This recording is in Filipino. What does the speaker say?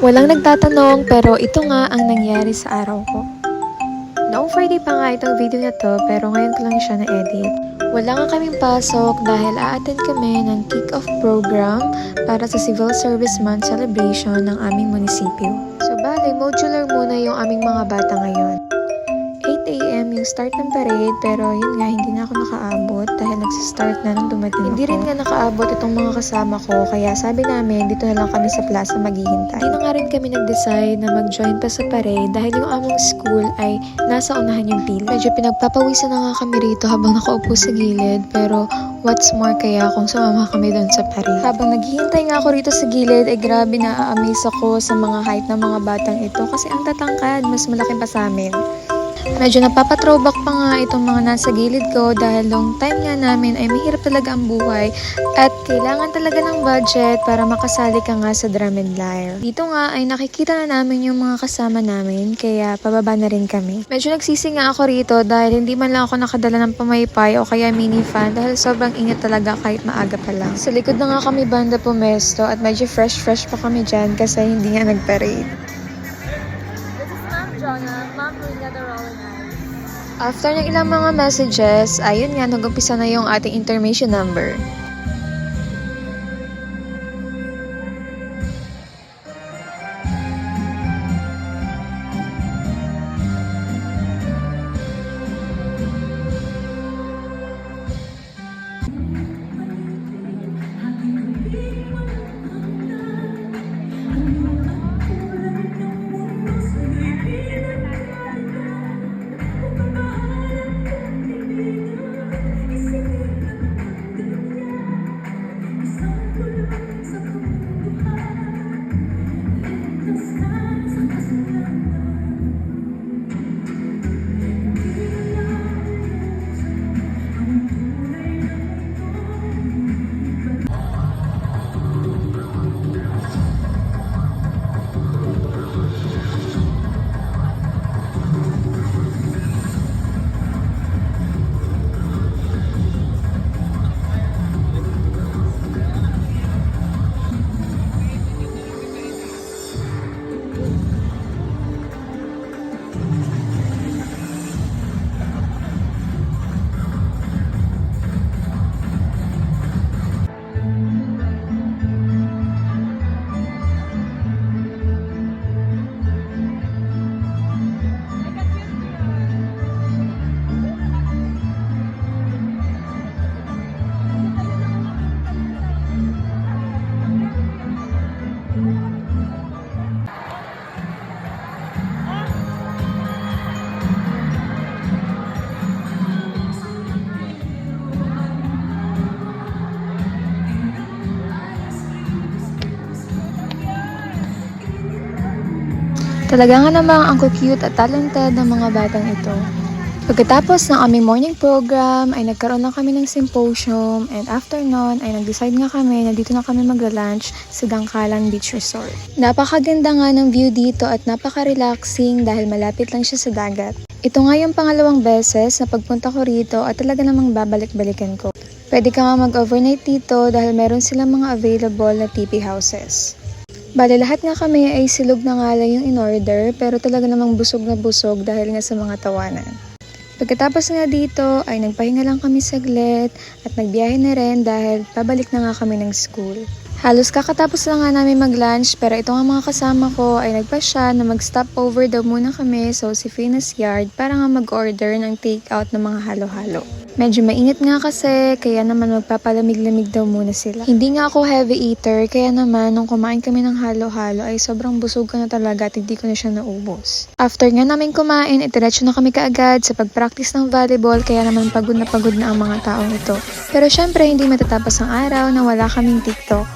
Walang nagtatanong pero ito nga ang nangyari sa araw ko. Noong Friday pa nga itong video na to pero ngayon ko lang siya na-edit. Wala nga kaming pasok dahil a-attend kami ng kick-off program para sa Civil Service Month celebration ng aming munisipyo. So bale, modular muna yung aming mga bata ngayon. 8 AM yung start ng parade pero yun nga hindi na ako nakaabot dahil nagsistart na nung dumating Hindi rin nga nakaabot itong mga kasama ko kaya sabi namin dito na lang kami sa plaza maghihintay. Hindi na nga rin kami nag-decide na mag-join pa sa parade dahil yung among school ay nasa unahan yung pila. Medyo pinagpapawisan na nga kami rito habang nakaupo sa gilid pero what's more kaya kung sumama kami doon sa parade. Habang naghihintay nga ako rito sa gilid ay grabe na amaze ako sa mga height ng mga batang ito kasi ang tatangkad mas malaki pa sa amin. Medyo napapatrowback pa nga itong mga nasa gilid ko dahil long time nga namin ay mahirap talaga ang buhay at kailangan talaga ng budget para makasali ka nga sa drum and lyre. Dito nga ay nakikita na namin yung mga kasama namin kaya pababa na rin kami. Medyo nagsisi nga ako rito dahil hindi man lang ako nakadala ng pamaypay o kaya mini fan dahil sobrang init talaga kahit maaga pa lang. Sa likod na nga kami banda pumesto at medyo fresh pa kami dyan kasi hindi nga nag-parade. After ng ilang mga messages, ayun nga, nag-umpisa na yung ating intermission number. Talaga nga namang ang cute at talented ng mga batang ito. Pagkatapos ng aming morning program ay nagkaroon lang kami ng symposium and after nun ay nag-decide nga kami na dito na kami magla-lunch sa Dangkalan Beach Resort. Napakaganda nga ng view dito at napaka-relaxing dahil malapit lang siya sa dagat. Ito nga yung pangalawang beses na pagpunta ko rito at talaga namang babalik-balikan ko. Pwede ka nga mag-overnight dito dahil meron silang mga available na TP houses. Bale, lahat nga kami ay silog na nga lang yung in-order pero talaga namang busog na busog dahil nga sa mga tawanan. Pagkatapos nga dito ay nagpahinga lang kami saglit at nagbiyahe na rin dahil pabalik na nga kami ng school. Halos kakatapos lang nga namin mag-lunch pero ito nga mga kasama ko ay nagpasya na mag-stop over daw muna kami sa Josefina's Yard para nga mag-order ng take-out ng mga halo-halo. Medyo mainit nga kasi, kaya naman magpapalamig-lamig daw muna sila. Hindi nga ako heavy eater, kaya naman nung kumain kami ng halo-halo ay sobrang busog ko na talaga at hindi ko na siya naubos. After nga namin kumain, itiretso na kami kaagad sa pag-practice ng volleyball, kaya naman pagod na ang mga taong ito. Pero syempre, hindi matatapos ang araw na wala kaming TikTok.